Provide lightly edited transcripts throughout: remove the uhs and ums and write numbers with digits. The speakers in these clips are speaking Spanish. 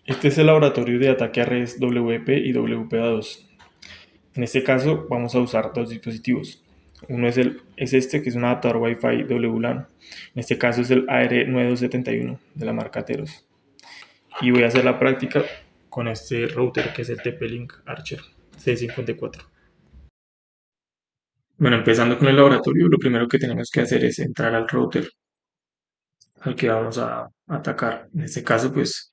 Este es el laboratorio de ataque a redes WP y WPA2. En este caso vamos a usar dos dispositivos. Uno es este, que es un adaptador Wi-Fi WLAN. En este caso es el AR9271 de la marca Teros. Y voy a hacer la práctica con este router que es el TP-Link Archer C54. Bueno, empezando con el laboratorio, lo primero que tenemos que hacer es entrar al router al que vamos a atacar. En este caso, pues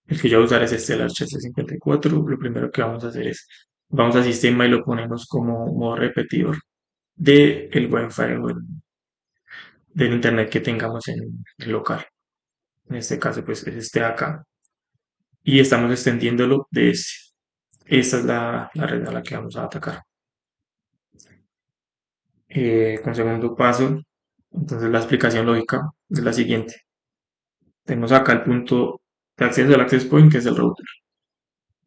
el que yo voy a usar es este, el HC54. Lo primero que vamos a hacer es, vamos a sistema y lo ponemos como modo repetidor del Wi-Fi o del internet que tengamos en el local. En este caso, pues es este de acá. Y estamos extendiéndolo de este. Esta es la red a la que vamos a atacar. Con segundo paso, entonces la explicación lógica es la siguiente. Tenemos acá el punto de acceso al access point, que es el router.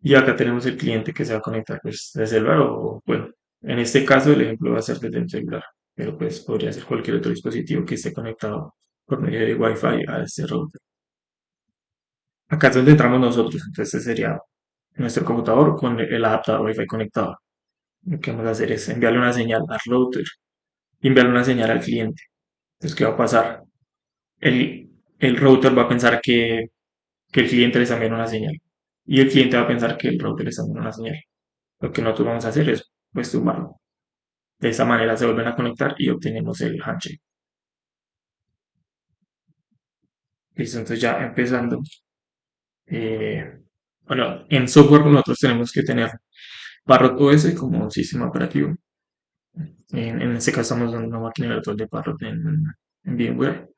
Y acá tenemos el cliente que se va a conectar pues, de celular o, bueno, en este caso el ejemplo va a ser desde un celular, pero pues podría ser cualquier otro dispositivo que esté conectado por medio de Wi-Fi a este router. Acá es donde entramos nosotros, entonces este sería nuestro computador con el adaptador Wi-Fi conectado. Lo que vamos a hacer es enviarle una señal al router y enviarle una señal al cliente. Entonces, ¿qué va a pasar? El router va a pensar que el cliente le está enviando una señal y el cliente va a pensar que el router le está enviando una señal. Lo que nosotros vamos a hacer es pues tumbarlo. De esa manera se vuelven a conectar y obtenemos el handshake. Listo, entonces ya empezando. eh, bueno, en software nosotros tenemos que tener Parrot OS como sistema operativo. En este caso estamos dando una máquina virtual de Parrot en VMware.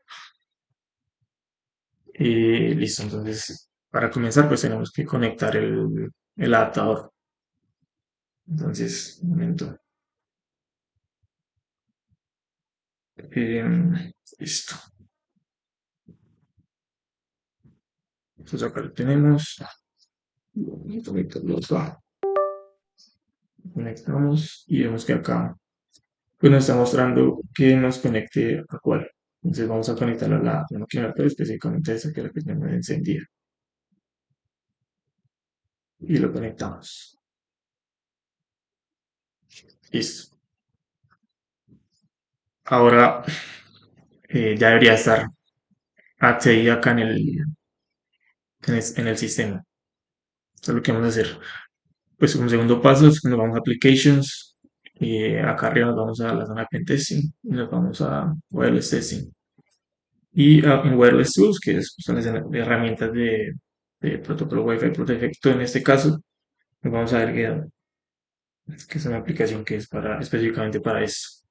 Listo, entonces para comenzar pues tenemos que conectar el adaptador. Entonces, un momento. Listo. Entonces acá lo tenemos. Conectamos y vemos que acá pues nos está mostrando que nos conecte a cuál. Entonces vamos a conectarlo a la máquina virtual, específicamente a esa que es la que tenemos encendida. Y lo conectamos. Listo. Ahora ya debería estar accedido acá en el sistema. Eso es lo que vamos a hacer. Pues un segundo paso es que nos vamos a Applications. Y acá arriba nos vamos a la zona de Pentesting y nos vamos a Wireless Testing. Y en Wireless Tools, que son las herramientas de protocolo Wi-Fi por defecto, en este caso, nos vamos a ver que es una aplicación que es específicamente para eso.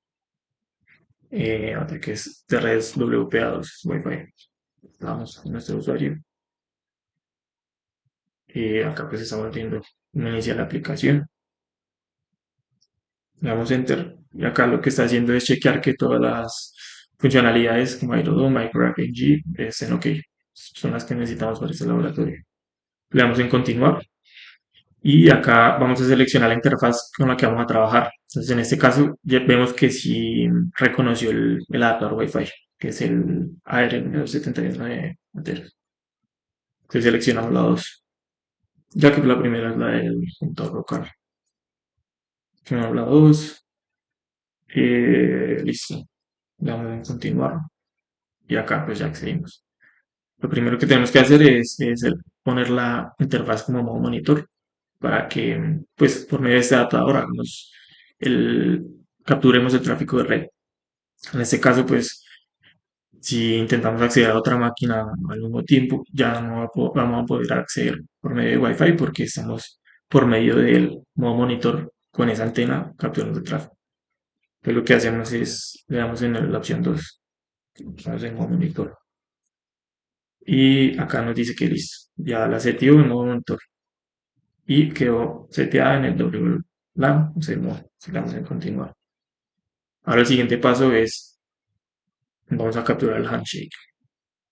Otra que es de redes WPA2 Wi-Fi. Vamos a nuestro usuario. Acá pues estamos viendo cómo inicia la aplicación. Le damos Enter. Y acá lo que está haciendo es chequear que todas las funcionalidades como Aerodom, MicroRPG estén OK. Son las que necesitamos para este laboratorio. Le damos en continuar y acá vamos a seleccionar la interfaz con la que vamos a trabajar. Entonces, en este caso, ya vemos que sí reconoció el adaptador Wi-Fi, que es el AR79 enteros. Entonces, seleccionamos la 2, ya que la primera es la del computador local. Seleccionamos la 2, listo. Le damos en continuar y acá pues ya accedimos. Lo primero que tenemos que hacer es poner la interfaz como modo monitor para que, pues, por medio de este adaptador el, capturemos el tráfico de red. En este caso, pues, si intentamos acceder a otra máquina al mismo tiempo, ya no vamos a poder acceder por medio de Wi-Fi porque estamos por medio del modo monitor con esa antena capturando el tráfico. Entonces, lo que hacemos es, le damos en la opción 2, estamos en modo monitor. Y acá nos dice que listo, ya la seteo en modo monitor y quedó seteada en el WLAN, se le damos en continuar. Ahora el siguiente paso es, vamos a capturar el handshake.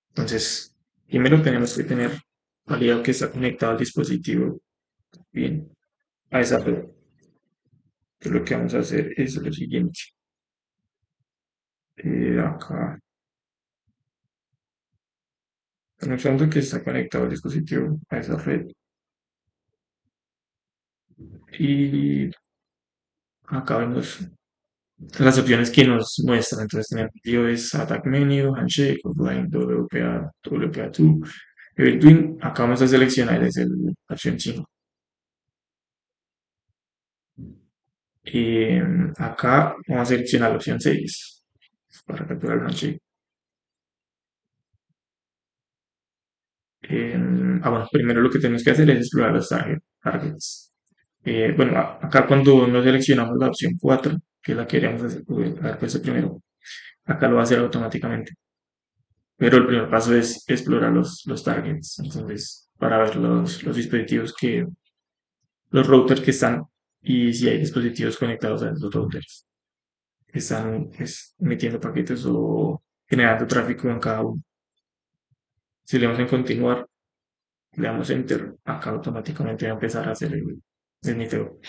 Entonces, primero tenemos que tener validado que está conectado al dispositivo bien a esa red. Entonces, lo que vamos a hacer es lo siguiente. Acá Demostrando que está conectado el dispositivo a esa red. Y acá vemos las opciones que nos muestran. Entonces tenemos iOS Attack Menu, Handshake, Offline, WPA, WPA2, Event acá vamos a seleccionar es la opción 5. Y acá vamos a seleccionar la opción 6 para capturar el handshake. Bueno, primero lo que tenemos que hacer es explorar los targets. Bueno, acá cuando no seleccionamos la opción 4 que es la que queríamos haber puesto primero, acá lo va a hacer automáticamente. Pero el primer paso es explorar los targets. Entonces, para ver los dispositivos los routers que están y si hay dispositivos conectados a esos routers que están pues, emitiendo paquetes o generando tráfico en cada uno. Si le damos en continuar, le damos enter, acá automáticamente va a empezar a hacer el snifeo.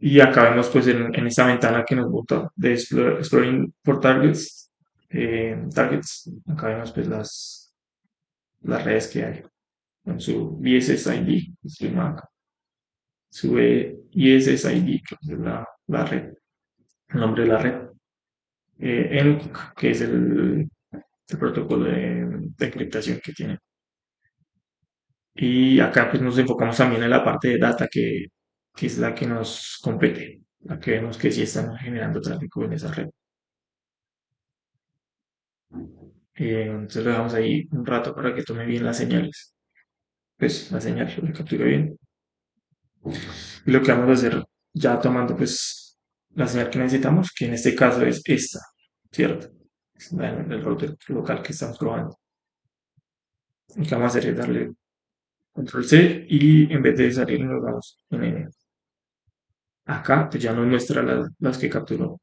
Y acá vemos pues en esta ventana que nos bota de Exploring for Targets, acá vemos pues las redes que hay con su ISSID, su ISSID, que es la red, el nombre de la red, ENUC, que es el protocolo de encriptación que tiene. Y acá pues nos enfocamos también en la parte de data que es la que nos compete, la que vemos que sí están generando tráfico en esa red. Entonces lo dejamos ahí un rato para que tome bien las señales. Pues la señal lo captura bien. Y lo que vamos a hacer ya tomando pues la señal que necesitamos, que en este caso es esta, ¿cierto? Es el router local que estamos probando. Lo que vamos a hacer es darle control C y en vez de salir nos vamos en N. Acá pues ya nos muestra las que capturó.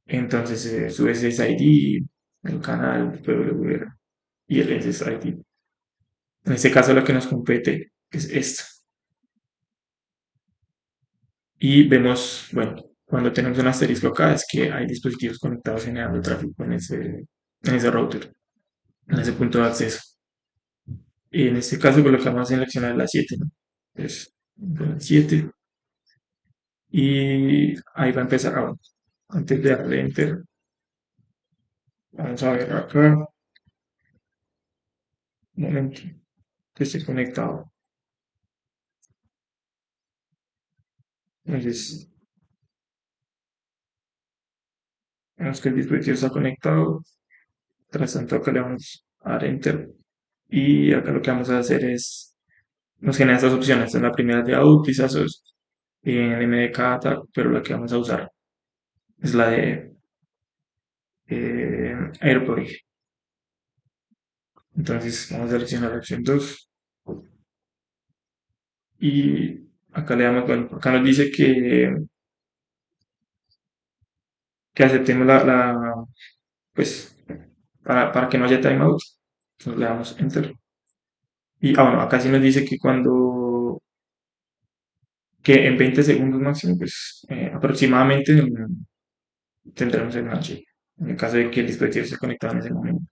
Entonces su SSID, el canal PWR y el SSID. En este caso lo que nos compete es esto. Y vemos, bueno, cuando tenemos un asterisco acá es que hay dispositivos conectados generando tráfico en ese router, en ese punto de acceso. Y en este caso pues, lo que vamos a seleccionar es la 7, ¿no? Entonces, la 7 y ahí va a empezar ahora. Antes de darle enter, vamos a ver acá, un momento, que esté conectado. Entonces, vemos que el dispositivo está conectado. Tras tanto, acá le vamos a dar enter. Y acá lo que vamos a hacer es, nos genera estas opciones. Esta es la primera de out, quizás en MDK, pero la que vamos a usar es la de AirPlay. Entonces, vamos a seleccionar la opción 2 y acá le damos, bueno, acá nos dice que aceptemos pues, para que no haya timeout. Entonces le damos enter. Y, bueno, acá sí nos dice que en 20 segundos máximo, pues aproximadamente tendremos el match en el caso de que el dispositivo esté conectado en ese momento.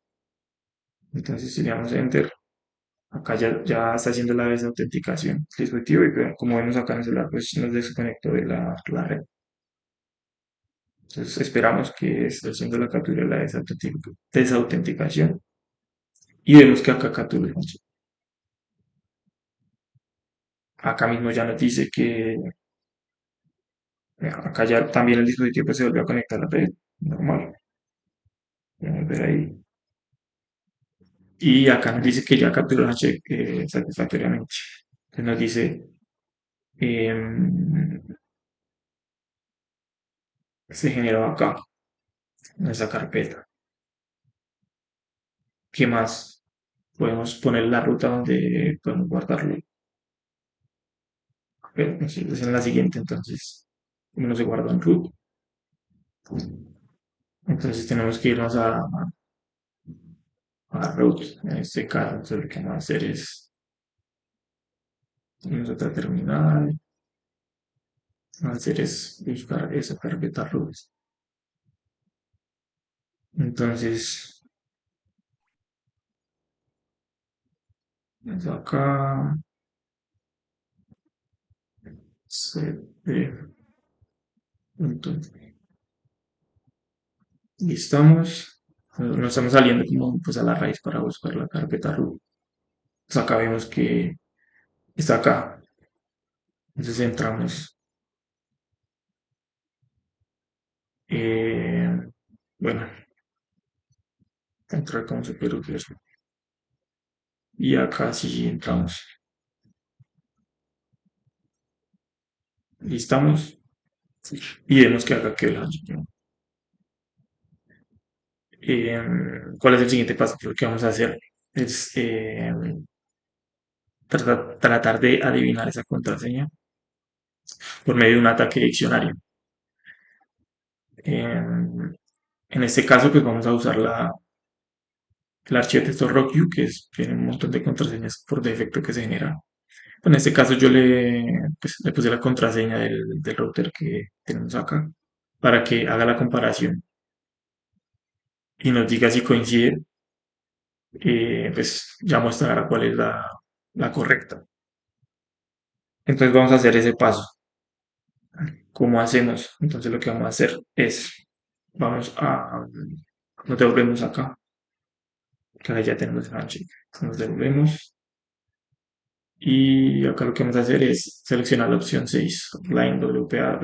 Entonces, si le damos enter, acá ya está haciendo la desautenticación del dispositivo y como vemos acá en el celular, pues nos desconectó de la red. Entonces, esperamos que esté haciendo la captura de la desautenticación y vemos que acá captura el match. Acá mismo ya nos dice que acá ya también el dispositivo pues, se volvió a conectar a la red normal. Podemos ver ahí. Y acá nos dice que ya capturó la check satisfactoriamente. Entonces nos dice, em, se generó acá, en esa carpeta. ¿Qué más? Podemos poner la ruta donde podemos guardarlo. Pero no sé, es en la siguiente, entonces, como no se guarda en root, entonces tenemos que irnos a root. En este caso, entonces lo que vamos a hacer es irnos a otra terminal. Vamos a hacer es buscar esa carpeta root. Entonces, Entonces acá, cd, entonces, y estamos, no estamos saliendo como pues a la raíz para buscar la carpeta root. Pues acá vemos que está acá. Entonces entramos, eh, bueno, entrar como superuser. Y acá sí entramos. Listamos y vemos que acá quedó el hash, ¿no? ¿Cuál es el siguiente paso? Lo que vamos a hacer es tratar de adivinar esa contraseña por medio de un ataque diccionario. En este caso, pues vamos a usar el archivo de texto RockU, tiene un montón de contraseñas por defecto que se genera. En este caso yo le puse la contraseña del router que tenemos acá para que haga la comparación y nos diga si coincide, pues ya mostrará cuál es la correcta. Entonces vamos a hacer ese paso. ¿Cómo hacemos? Entonces lo que vamos a hacer es, vamos a, nos devolvemos acá, que ahí ya tenemos el handshake. Nos devolvemos y acá lo que vamos a hacer es seleccionar la opción 6, Line WPA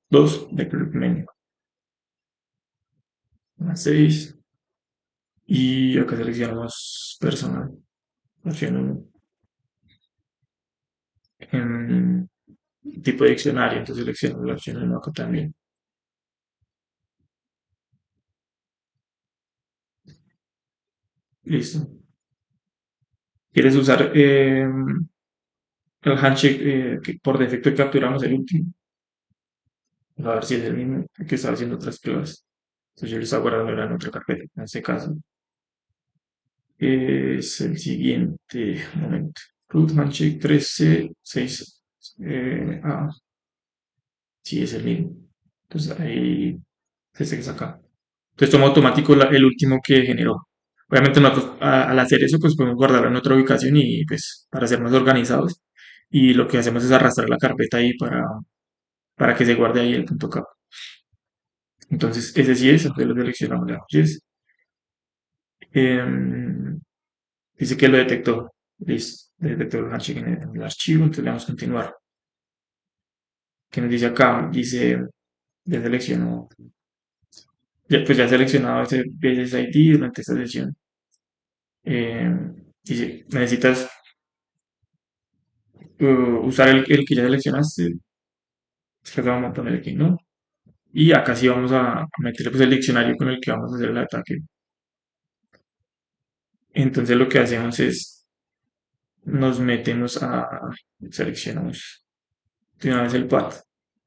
2 de Group Menu. La 6 y acá seleccionamos personal, opción 1. En tipo de diccionario, entonces seleccionamos la opción 1 acá también. Listo. ¿Quieres usar el handshake que por defecto capturamos el último? A ver si es el mismo que estaba haciendo otras pruebas. Entonces yo lo estaba guardando en otra carpeta. En este caso es el siguiente. Un momento. Root handshake 13 6 sí es el mismo. Entonces ahí este que es acá. Entonces toma automático el último que generó. Obviamente nosotros al hacer eso pues podemos guardarlo en otra ubicación y pues para ser más organizados. Y lo que hacemos es arrastrar la carpeta ahí para que se guarde ahí el punto .cap. Entonces ese sí es, entonces lo seleccionamos de yes. Em, Dice que lo detectó. Listo, detectó el handshake en el archivo, entonces le damos a continuar. ¿Qué nos dice acá? Dice, ya seleccionó, pues ya ha seleccionado ese Business ID durante esta sesión. Dice, necesitas usar el que ya seleccionaste. Es que acá vamos a poner aquí, ¿no? Y acá sí vamos a meterle pues el diccionario con el que vamos a hacer el ataque. Entonces lo que hacemos es, nos metemos seleccionamos de una vez el path.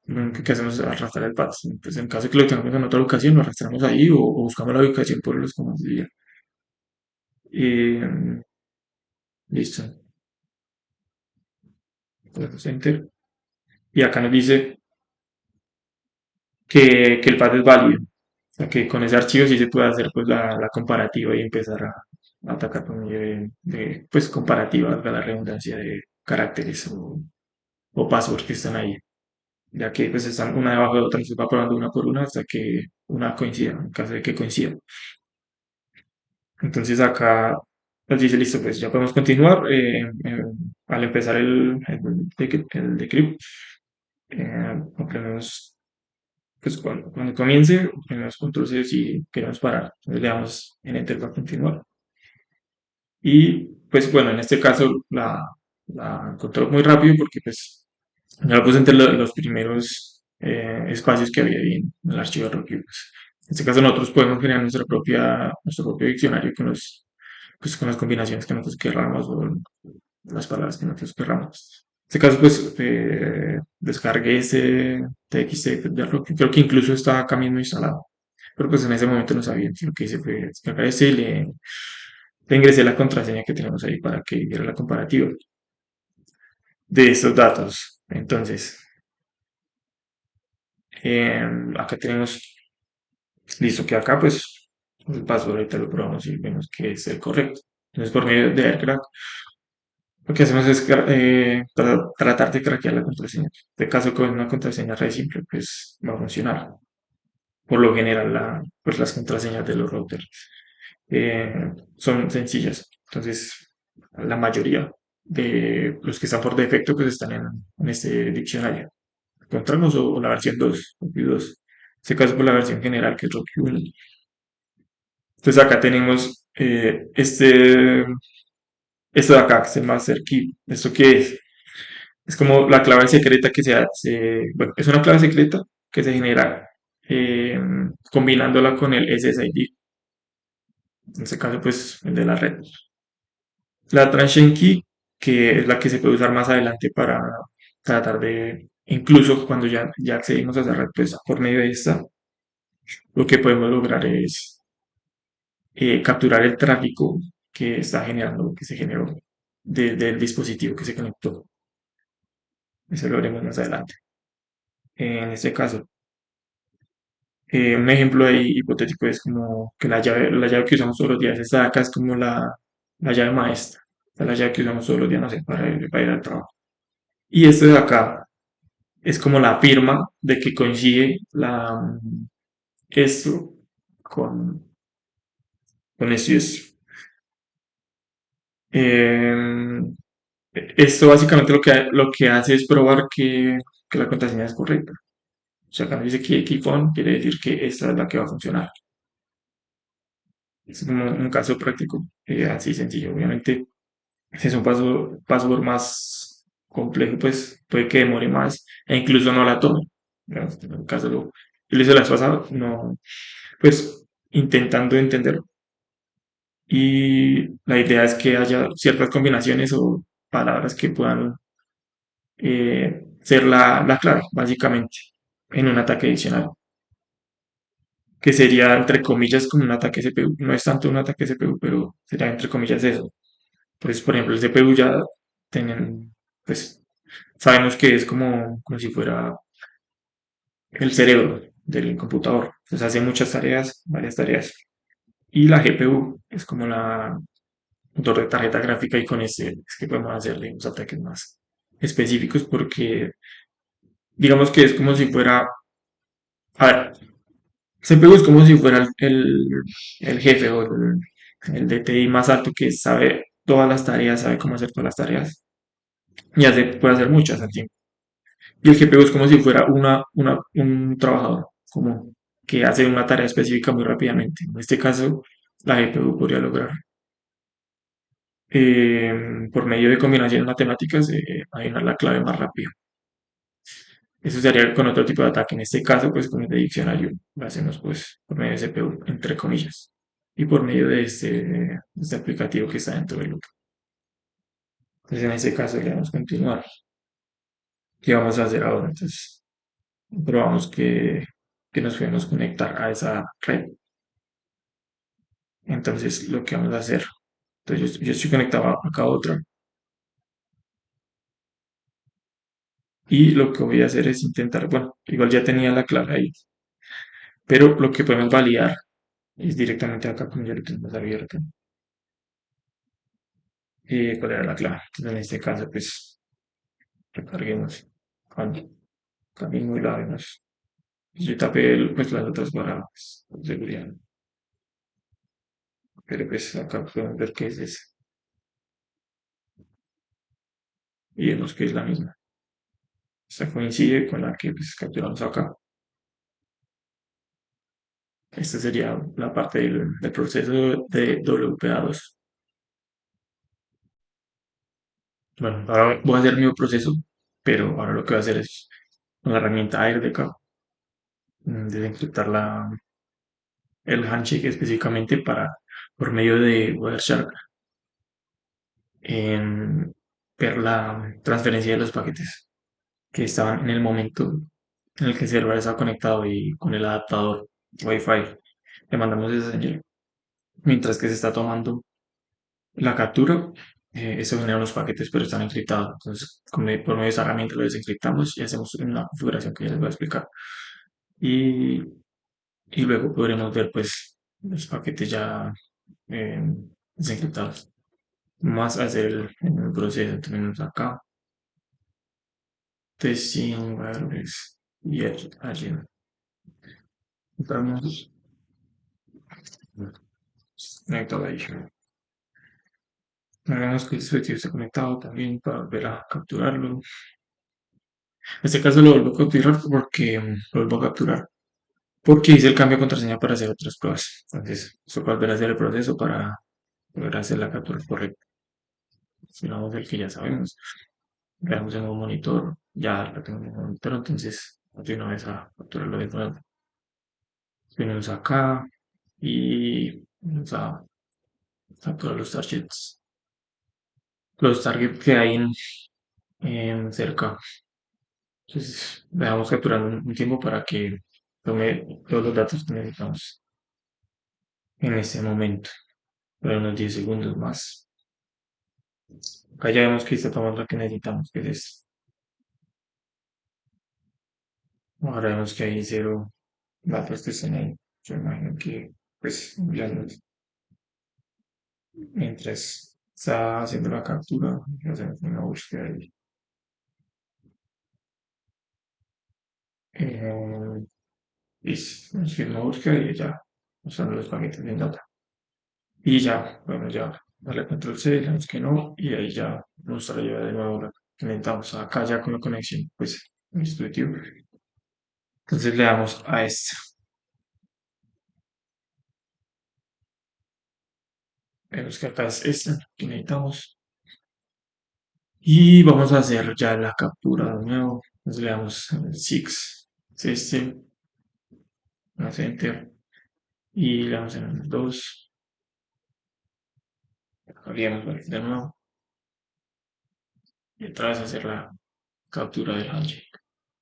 Lo único que hacemos es arrastrar el path. Entonces en caso de que lo tengamos en otra ubicación, lo arrastramos ahí o buscamos la ubicación por los comandos y ya. Eh, Listo. Ponemos enter. Y acá nos dice que el path es válido. O sea que con ese archivo sí se puede hacer pues la comparativa y empezar a atacar por medio pues comparativa, valga la redundancia de caracteres o passwords que están ahí. Ya que pues están una debajo de otra, se va probando una por una hasta que una coincida, en caso de que coincida. Entonces acá nos dice, listo, pues ya podemos continuar. Al empezar el decrypt, oprimimos, pues cuando comience, oprimimos control C si queremos parar. Entonces le damos en enter para continuar. Y pues bueno, en este caso la encontró muy rápido porque pues ya lo puse entre los primeros espacios que había ahí en el archivo de Rocky. Pues, en este caso nosotros podemos generar nuestro propio diccionario pues, con las combinaciones que nosotros querramos o las palabras que nosotros querramos. En este caso pues descargué este TXT de Rocky, creo que incluso está acá mismo instalado. Pero pues en ese momento no sabía, lo que hice fue descargar este y le ingresé la contraseña que tenemos ahí para que viera la comparativa de estos datos. Entonces, acá tenemos listo que acá pues el password ahorita lo probamos y vemos que es el correcto. Entonces por medio de AirCrack Lo que hacemos es tratar de craquear la contraseña. En este caso, con una contraseña re simple, pues va a funcionar. Por lo general, pues las contraseñas de los routers son sencillas. Entonces, la mayoría de los que están por defecto, pues están en este diccionario. Encontramos o la versión 2 Rocky 2. En este caso, por la versión general, que es Rocky 1. Entonces, acá tenemos esto de acá, que es el Master Key. ¿Esto qué es? Es como la clave secreta que bueno, es una clave secreta que se genera combinándola con el SSID, en este caso pues el de la red. La Transition Key, que es la que se puede usar más adelante para tratar de, incluso cuando ya accedimos a esa red, pues por medio de esta, lo que podemos lograr es capturar el tráfico que está generando, que se generó del dispositivo que se conectó. Eso lo veremos más adelante. En este caso, un ejemplo ahí hipotético es como que la llave que usamos todos los días, esta de acá es como la llave maestra, esta es la llave que usamos todos los días, no sé, para ir al trabajo. Y este de acá es como la firma de que coincide esto con, con esto y esto. Eh, Esto básicamente lo que hace es probar que la contraseña es correcta. O sea, cuando dice que keep on, quiere decir que esta es la que va a funcionar. Es como un caso práctico, así sencillo. Obviamente, si es un password más complejo, pues puede que demore más e incluso no la tome. Digamos, en el caso yo lo hice las pasadas, no, pues intentando entenderlo. Y la idea es que haya ciertas combinaciones o palabras que puedan ser la clave, básicamente, en un ataque adicional, que sería entre comillas como un ataque CPU. No es tanto un ataque CPU, pero sería entre comillas eso. Pues, por ejemplo, el CPU ya tienen, pues, sabemos que es como si fuera el cerebro del computador. Entonces hace muchas tareas, varias tareas. Y la GPU es como la motor de tarjeta gráfica y con este es que podemos hacerle unos ataques más específicos porque digamos que es como si fuera, a ver, CPU es como si fuera el jefe o el DTI más alto que sabe todas las tareas, sabe cómo hacer todas las tareas y puede hacer muchas al tiempo. Y el GPU es como si fuera un trabajador común que hace una tarea específica muy rápidamente. En este caso, la GPU podría lograr, por medio de combinaciones matemáticas, adivinar la clave más rápido. Eso se haría con otro tipo de ataque. En este caso, pues con el de diccionario, lo hacemos pues por medio de CPU, entre comillas, y por medio de este aplicativo que está dentro del loop. Entonces, en este caso, le damos a continuar. ¿Qué vamos a hacer ahora? Entonces, probamos que nos podemos conectar a esa red. Entonces, lo que vamos a hacer, entonces yo estoy conectado acá a otra y lo que voy a hacer es intentar, bueno, igual ya tenía la clave ahí, pero lo que podemos validar es directamente acá, como ya lo tenemos abierto, cuál era la clave. Entonces, en este caso, pues, recarguemos con acá mismo y la vemos. Yo tapé pues, las otras para pues, por seguridad, pero pues acá podemos ver que es esa y vemos que es la misma. Esta coincide con la que pues, capturamos acá. Esta sería la parte del proceso de WPA2. Bueno, ahora voy a hacer el mismo proceso, pero ahora lo que voy a hacer es con la herramienta AirDK, desencriptar el handshake específicamente por medio de Wireshark, en ver la transferencia de los paquetes que estaban en el momento en el que el celular estaba conectado y con el adaptador Wi-Fi. Le mandamos esa señal. Mientras que se está tomando la captura, eso genera unos paquetes, pero están encriptados. Entonces, por medio de esa herramienta lo desencriptamos y hacemos una configuración que ya les voy a explicar. Y, y luego podremos ver pues los paquetes ya eh, desencriptados. más hacer el proceso. Tenemos acá testing variables y allí entramos conectado ahí. Hagamos que el dispositivo esté conectado también para volver a capturarlo. En este caso lo vuelvo a capturar porque lo vuelvo a capturar porque hice el cambio de contraseña para hacer otras pruebas. Entonces, eso volver a hacer el proceso para poder hacer la captura correcta. Si no, el que ya sabemos, veamos en un monitor, ya lo tengo en un monitor, entonces de una vez a capturarlo de nuevo. Venimos acá y vamos a capturar los targets que hay en cerca. Entonces, dejamos capturando un tiempo para que tome todos los datos que necesitamos en este momento, para unos 10 segundos más. Acá ya vemos que está tomando lo que necesitamos, que es, ahora vemos que hay cero datos que están ahí. Yo imagino que, pues, mientras está haciendo la captura, hacemos una búsqueda ahí. Y haciendo una búsqueda y ya, usando los paquetes de data. Y ya, bueno, ya, darle control C, le damos que no, y ahí ya nos trae de nuevo lo que necesitamos acá ya con la conexión, pues, el dispositivo. Entonces le damos a este. Vemos que acá es esta que necesitamos. Y vamos a hacer ya la captura de nuevo. Entonces le damos el 6, es este, damos enter, y le damos en el 2, abrimos de nuevo, y otra vez hacer la captura del handshake.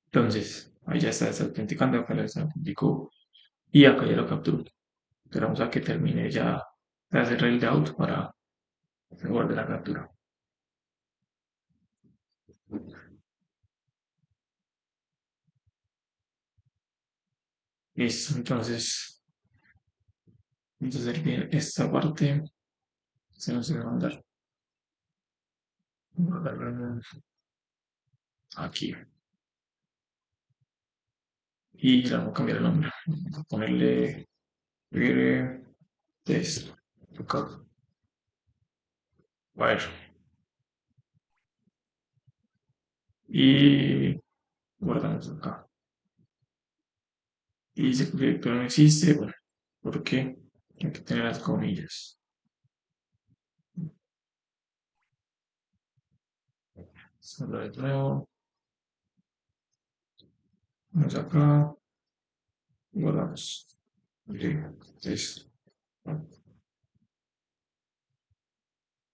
Entonces, ahí ya está autenticando, acá ya se autenticó, y acá ya lo capturó. Esperamos a que termine ya de hacer el layout para guardar la captura. Listo, entonces vamos a hacer bien esta parte. Se nos debe mandar aquí. Y le vamos a cambiar el nombre. Vamos a ponerle test. Wire. Y guardamos acá. Y dice que el directorio no existe. Bueno, ¿por qué? Hay que tener las comillas. Solo de nuevo. Vamos acá. Guardamos. Test.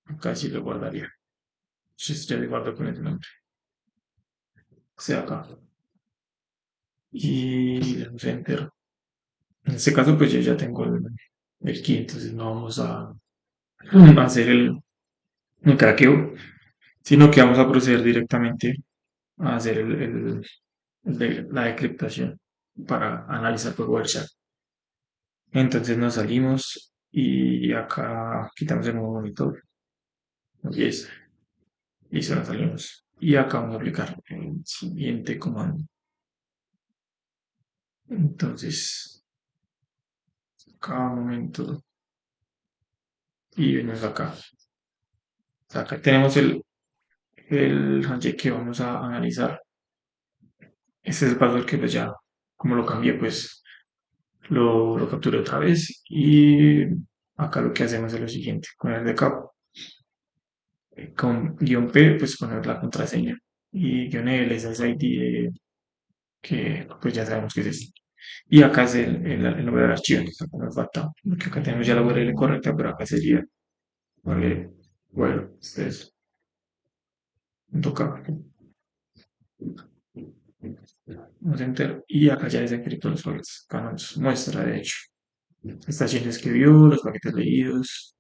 Acá sí lo guardaría. Entonces ya le guardo con el nombre. Sea acá. Y le damos enter. En este caso, pues yo ya tengo el key, entonces no vamos a hacer el craqueo, sino que vamos a proceder directamente a hacer la decriptación para analizar por Wireshark. Entonces nos salimos y acá quitamos el nuevo monitor. Y y se nos salimos. Y acá vamos a aplicar el siguiente comando. Entonces, cada momento y venimos acá. O sea, acá tenemos el handshake que vamos a analizar. Este es el password que pues ya, como lo cambié, pues lo capturé otra vez. Y acá lo que hacemos es lo siguiente, con el de cap, con guión P, pues poner la contraseña. Y guión L es el ID que pues ya sabemos que es este. Y acá es el nombre del archivo, entonces acá nos falta, porque acá tenemos ya la URL correcta, pero acá sería, vale, bueno, este es punto cap. Vamos a enter y acá ya desencriptó los paquetes. Acá nos muestra, de hecho, estaciones que vio, los paquetes leídos,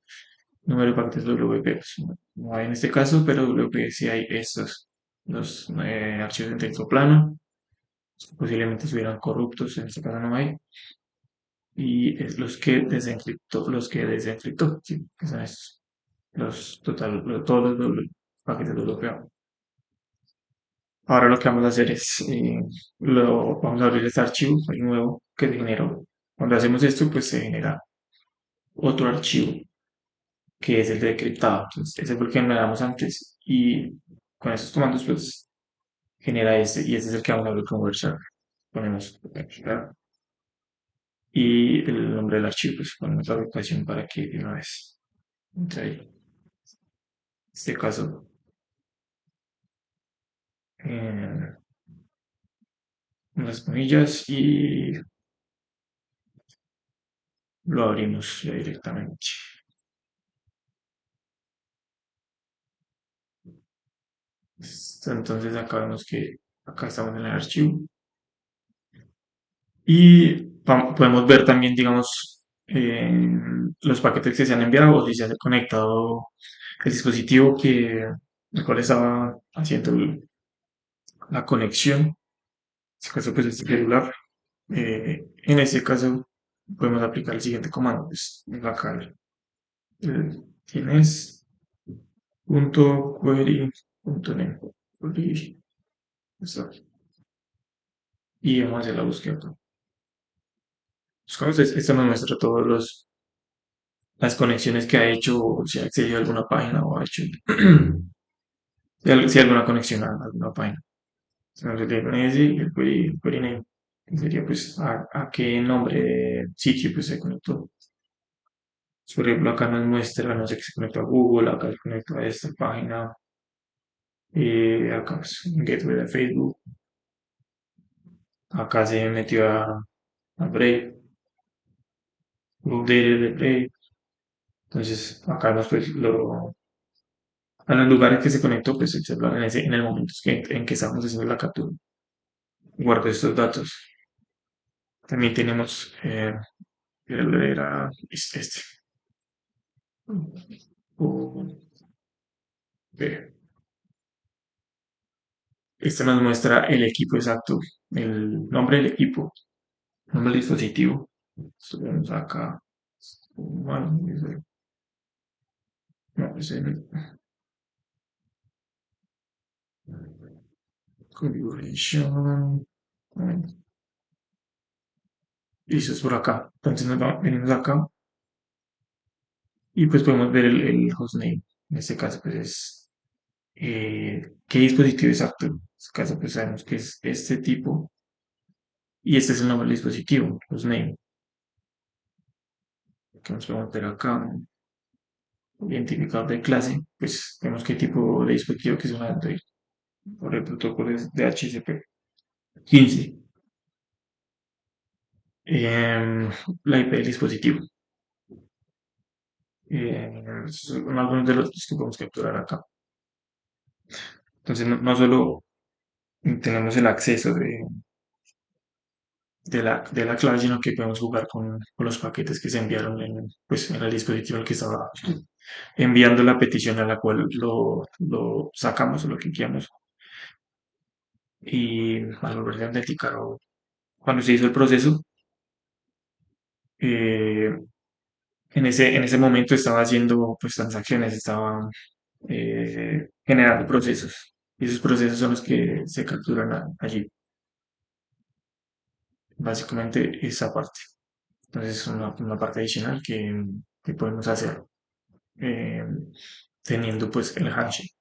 número de paquetes WP. Pues, no hay en este caso, pero WP sí hay estos, los archivos en texto plano, posiblemente estuvieran corruptos, en este caso no hay. Y es los que desencriptó, sí, que son estos. todos los paquetes de bloqueo. Ahora lo que vamos a hacer es, vamos a abrir este archivo, el nuevo que se generó. Cuando hacemos esto, pues se genera otro archivo que es el de criptado. Entonces, ese fue el que generamos antes y con esos comandos, pues genera este y este es el que vamos a abrir como version. Ponemos y el nombre del archivo, pues ponemos la ubicación para que de una vez entre ahí. En este caso, eh, unas comillas y lo abrimos ya directamente. Entonces acá vemos que acá estamos en el archivo y podemos ver también, digamos, los paquetes que se han enviado o si se ha conectado el dispositivo el cual estaba haciendo la conexión. En este caso, pues este celular. En este caso, podemos aplicar el siguiente comando. Pues, acá tienes punto query punto name. Y vamos a hacer la búsqueda. Entonces, esto nos muestra todas las conexiones que ha hecho, o si ha accedido a alguna página o ha hecho si hay alguna conexión a alguna página. Entonces, el DNS y el query name, que sería pues a qué nombre de sitio pues se conectó. Por ejemplo, acá nos muestra, no sé, que se conectó a Google, acá se conectó a esta página, acá pues, un gateway de Facebook, acá se metió a Brave, update de Brave. Entonces, acá nos pues a los lugares que se conectó, pues el celular en el momento en que estamos haciendo la captura. Guardo estos datos. También tenemos, era este. O, B. Este nos muestra el equipo exacto, el nombre del equipo, nombre del dispositivo. Esto lo vemos acá. Bueno, no, es el configuration. Bueno, y eso es por acá. Entonces venimos acá y pues podemos ver el hostname. En este caso, pues es qué dispositivo exacto. En este caso, pues sabemos que es este tipo y este es el nombre del dispositivo, hostname. Que nos podemos ver acá, identificador de clase, pues vemos qué tipo de dispositivo que es un Android por el protocolo es DHCP 15. La IP del dispositivo. Son algunos de los que podemos capturar acá. Entonces, no solo tenemos el acceso de la clave, sino que podemos jugar con los paquetes que se enviaron pues, en el dispositivo al que estaba enviando la petición a la cual lo sacamos o lo que queramos. Y al volver a autenticar o cuando se hizo el proceso, eh, en ese momento estaba haciendo pues, transacciones, estaba generando procesos. Y esos procesos son los que se capturan allí. Básicamente esa parte. Entonces es una parte adicional que podemos hacer eh, teniendo pues el handshake.